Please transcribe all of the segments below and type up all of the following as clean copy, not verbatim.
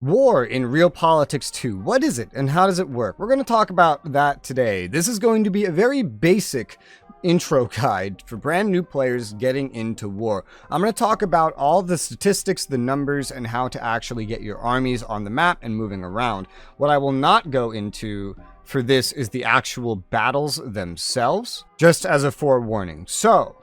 War in Realpolitiks 2. What is it and how does it work? We're going to talk about that today. This is going to be a very basic intro guide for brand new players getting into war. I'm going to talk about all the statistics, the numbers, and how to actually get your armies on the map and moving around. What I will not go into for this is the actual battles themselves, just as a forewarning. So,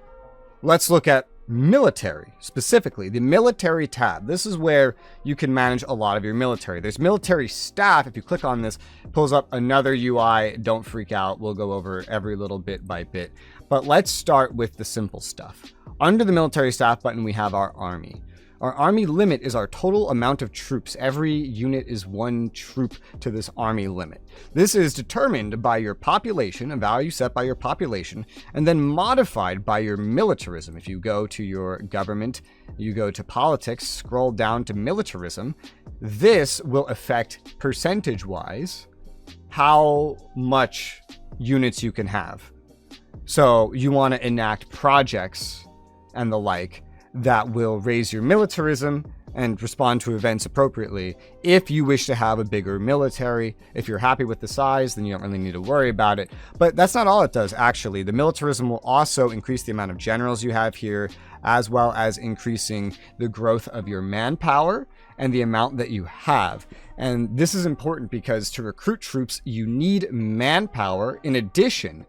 let's look at military, specifically the military tab. This is where you can manage a lot of your military. There's military staff. If you click on this, it pulls up another UI. Don't freak out. We'll go over every little bit by bit. But let's start with the simple stuff. Under the military staff button, we have our army. Our army limit is our total amount of troops. Every unit is one troop to this army limit. This is determined by your population, a value set by your population, and then modified by your militarism. If you go to your government, you go to politics, scroll down to militarism, this will affect percentage-wise how much units you can have. So you want to enact projects and the like that will raise your militarism and respond to events appropriately. If you wish to have a bigger military, if you're happy with the size, then you don't really need to worry about it. But that's not all it does, actually. The militarism will also increase the amount of generals you have here, as well as increasing the growth of your manpower and the amount that you have. And this is important because to recruit troops, you need manpower in addition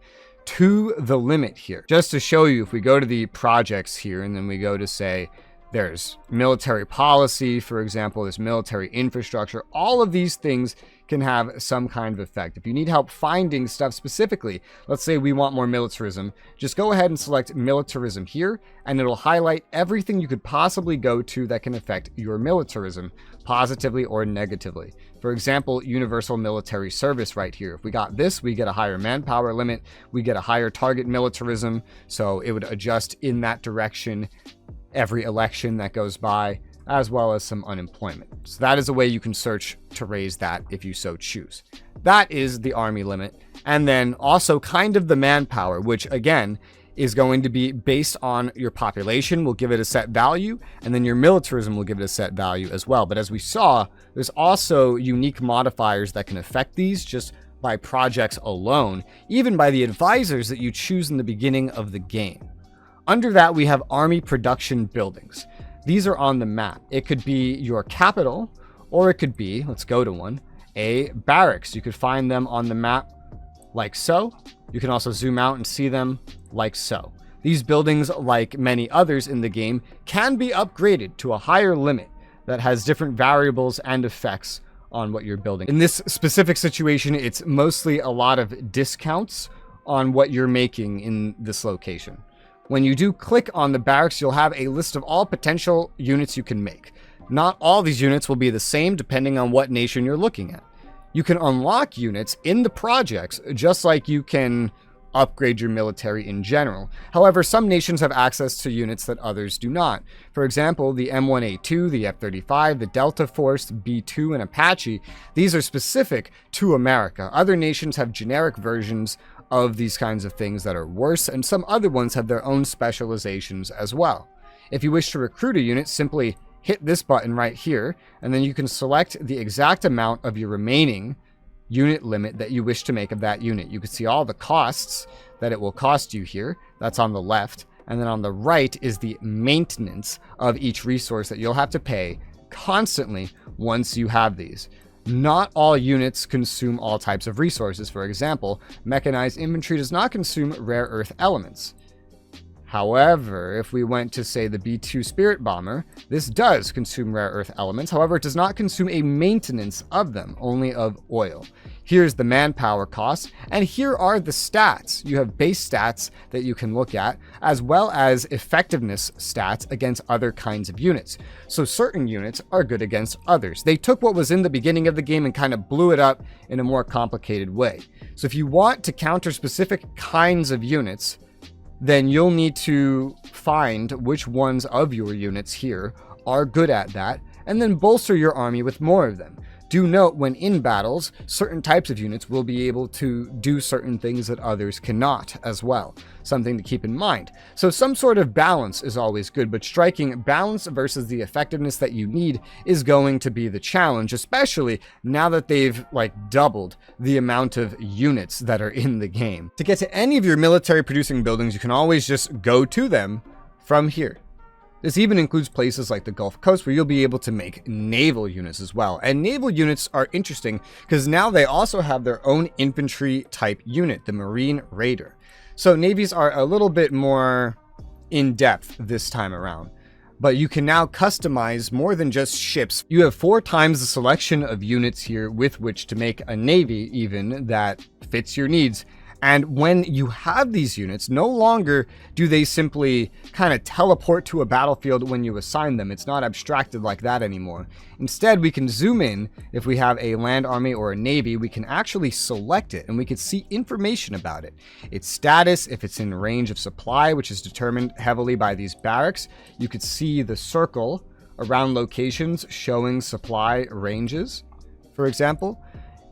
to the limit here. Just to show you, if we go to the projects here and then we go to say there's military policy, for example, there's military infrastructure, all of these things can have some kind of effect. If you need help finding stuff specifically, let's say we want more militarism, just go ahead and select militarism here and it'll highlight everything you could possibly go to that can affect your militarism positively or negatively. For example, universal military service right here. If we got this, we get a higher manpower limit, we get a higher target militarism, so it would adjust in that direction every election that goes by, as well as some unemployment. So that is a way you can search to raise that if you so choose. That is the army limit. And then also kind of the manpower, which again is going to be based on your population, will give it a set value, and then your militarism will give it a set value as well. But as we saw, there's also unique modifiers that can affect these just by projects alone, even by the advisors that you choose in the beginning of the game. Under that, we have army production buildings. These are on the map. It could be your capital, or it could be, let's go to one, a barracks. You could find them on the map like so. You can also zoom out and see them like so. These buildings, like many others in the game, can be upgraded to a higher limit that has different variables and effects on what you're building. In this specific situation, it's mostly a lot of discounts on what you're making in this location. When you do click on the barracks, you'll have a list of all potential units you can make. Not all these units will be the same depending on what nation you're looking at. You can unlock units in the projects just like you can upgrade your military in general. However, some nations have access to units that others do not. For example, the M1A2, the F-35, the Delta Force, B-2, and Apache, these are specific to America. Other nations have generic versions of these kinds of things that are worse, and some other ones have their own specializations as well. If you wish to recruit a unit, simply hit this button right here, and then you can select the exact amount of your remaining unit limit that you wish to make of that unit. You can see all the costs that it will cost you here. That's on the left. And then on the right is the maintenance of each resource that you'll have to pay constantly once you have these. Not all units consume all types of resources. For example, mechanized infantry does not consume rare earth elements. However, if we went to, say, the B-2 Spirit Bomber, this does consume rare earth elements. However, it does not consume a maintenance of them, only of oil. Here's the manpower cost, and here are the stats. You have base stats that you can look at, as well as effectiveness stats against other kinds of units. So certain units are good against others. They took what was in the beginning of the game and kind of blew it up in a more complicated way. So if you want to counter specific kinds of units, then you'll need to find which ones of your units here are good at that, and then bolster your army with more of them. Do note when in battles, certain types of units will be able to do certain things that others cannot as well. Something to keep in mind. So some sort of balance is always good, but striking balance versus the effectiveness that you need is going to be the challenge, especially now that they've doubled the amount of units that are in the game. To get to any of your military producing buildings, you can always just go to them from here. This even includes places like the Gulf Coast where you'll be able to make naval units as well. And naval units are interesting because now they also have their own infantry type unit, the Marine Raider. So navies are a little bit more in depth this time around. But you can now customize more than just ships. You have 4 times the selection of units here with which to make a navy even that fits your needs. And when you have these units, no longer do they simply kind of teleport to a battlefield when you assign them. It's not abstracted like that anymore. Instead, we can zoom in. If we have a land army or a navy, we can actually select it and we can see information about it. Its status, if it's in range of supply, which is determined heavily by these barracks. You could see the circle around locations showing supply ranges, for example.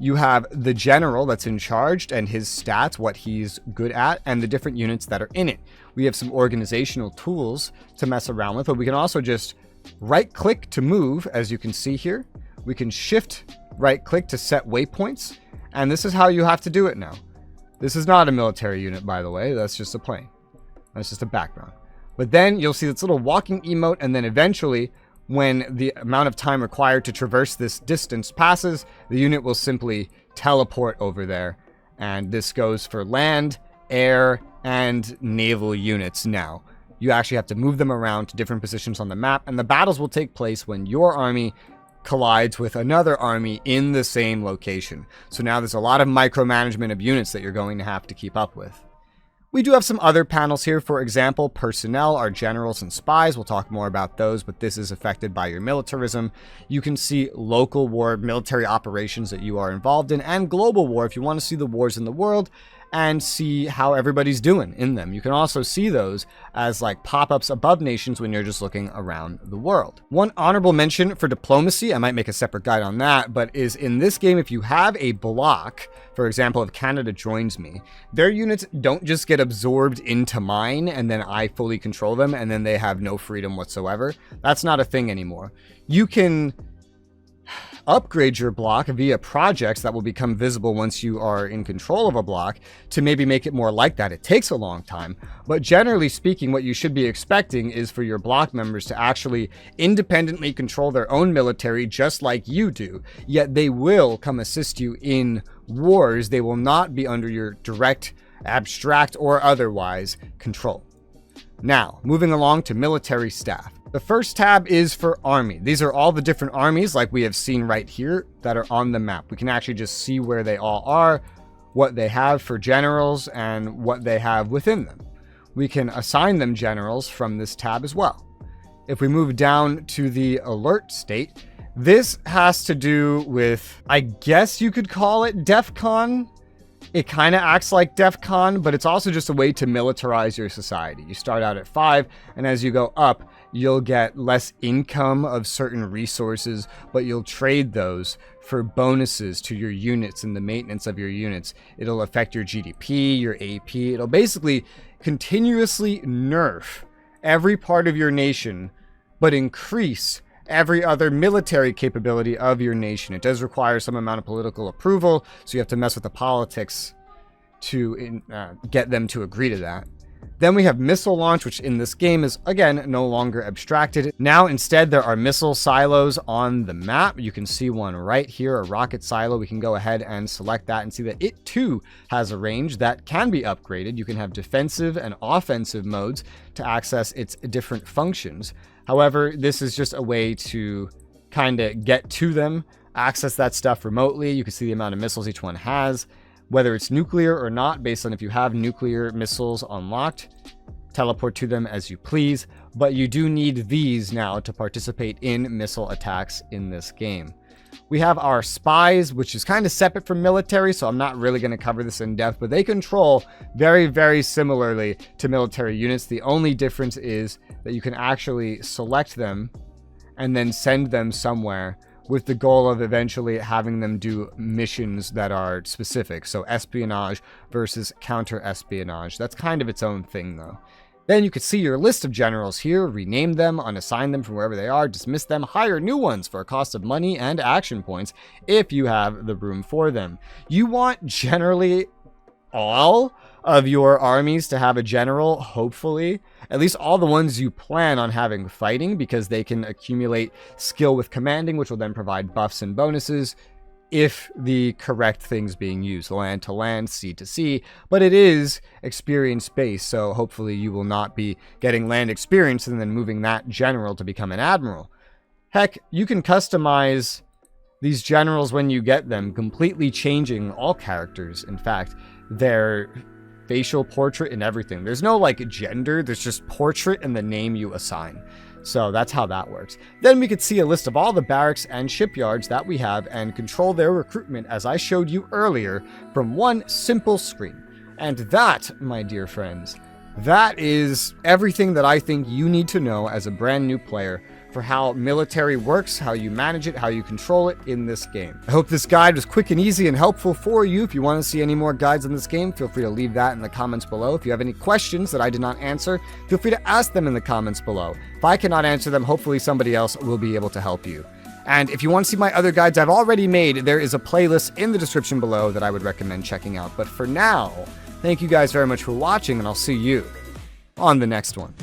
You have the general that's in charge and his stats, what he's good at, and the different units that are in it. We have some organizational tools to mess around with, but we can also just right-click to move, as you can see here. We can shift right-click to set waypoints, and this is how you have to do it now. This is not a military unit, by the way. That's just a plane. That's just a background. But then you'll see this little walking emote, and then eventually, when the amount of time required to traverse this distance passes, the unit will simply teleport over there. And this goes for land, air, and naval units now. You actually have to move them around to different positions on the map, and the battles will take place when your army collides with another army in the same location. So now there's a lot of micromanagement of units that you're going to have to keep up with. We do have some other panels here. For example, personnel, our generals and spies. We'll talk more about those, but this is affected by your militarism. You can see local war, military operations that you are involved in, and global war if you want to see the wars in the world and see how everybody's doing in them. You can also see those as pop-ups above nations when you're just looking around the world. One honorable mention for diplomacy, I might make a separate guide on that, but is in this game, if you have a bloc, for example, if Canada joins me, their units don't just get absorbed into mine and then I fully control them and then they have no freedom whatsoever. That's not a thing anymore. You can upgrade your block via projects that will become visible once you are in control of a block to maybe make it more like that. It takes a long time, but generally speaking, what you should be expecting is for your block members to actually independently control their own military just like you do, yet they will come assist you in wars. They will not be under your direct, abstract, or otherwise control. Now, moving along to military staff. The first tab is for army. These are all the different armies like we have seen right here that are on the map. We can actually just see where they all are, what they have for generals, and what they have within them. We can assign them generals from this tab as well. If we move down to the alert state, this has to do with, I guess you could call it DEFCON. It kind of acts like DEFCON, but it's also just a way to militarize your society. You start out at 5, and as you go up, you'll get less income of certain resources, but you'll trade those for bonuses to your units and the maintenance of your units. It'll affect your GDP, your AP. It'll basically continuously nerf every part of your nation, but increase every other military capability of your nation. It does require some amount of political approval, so you have to mess with the politics to get them to agree to that. Then we have missile launch, which in this game is, again, no longer abstracted. Now, instead, there are missile silos on the map. You can see one right here, a rocket silo. We can go ahead and select that and see that it, too, has a range that can be upgraded. You can have defensive and offensive modes to access its different functions. However, this is just a way to kind of get to them, access that stuff remotely. You can see the amount of missiles each one has, whether it's nuclear or not, based on if you have nuclear missiles unlocked. Teleport to them as you please, but you do need these now to participate in missile attacks in this game. We have our spies, which is kind of separate from military, so I'm not really going to cover this in depth, but they control very, very similarly to military units. The only difference is that you can actually select them and then send them somewhere with the goal of eventually having them do missions that are specific. So espionage versus counter-espionage. That's kind of its own thing, though. Then you could see your list of generals here, rename them, unassign them from wherever they are, dismiss them, hire new ones for a cost of money and action points if you have the room for them. You want generally all of your armies to have a general, hopefully. At least all the ones you plan on having fighting, because they can accumulate skill with commanding, which will then provide buffs and bonuses if the correct thing's being used, land to land, sea to sea. But it is experience based, so hopefully you will not be getting land experience and then moving that general to become an admiral. Heck, you can customize these generals when you get them, completely changing all characters. In fact, their facial portrait and everything. There's no like gender, there's just portrait and the name you assign. So that's how that works. Then we could see a list of all the barracks and shipyards that we have and control their recruitment, as I showed you earlier, from one simple screen. And that, my dear friends, that is everything that I think you need to know as a brand new player for how military works, how you manage it, how you control it in this game. I hope this guide was quick and easy and helpful for you. If you want to see any more guides on this game, feel free to leave that in the comments below. If you have any questions that I did not answer, feel free to ask them in the comments below. If I cannot answer them, hopefully somebody else will be able to help you. And if you want to see my other guides I've already made, there is a playlist in the description below that I would recommend checking out. But for now, thank you guys very much for watching, and I'll see you on the next one.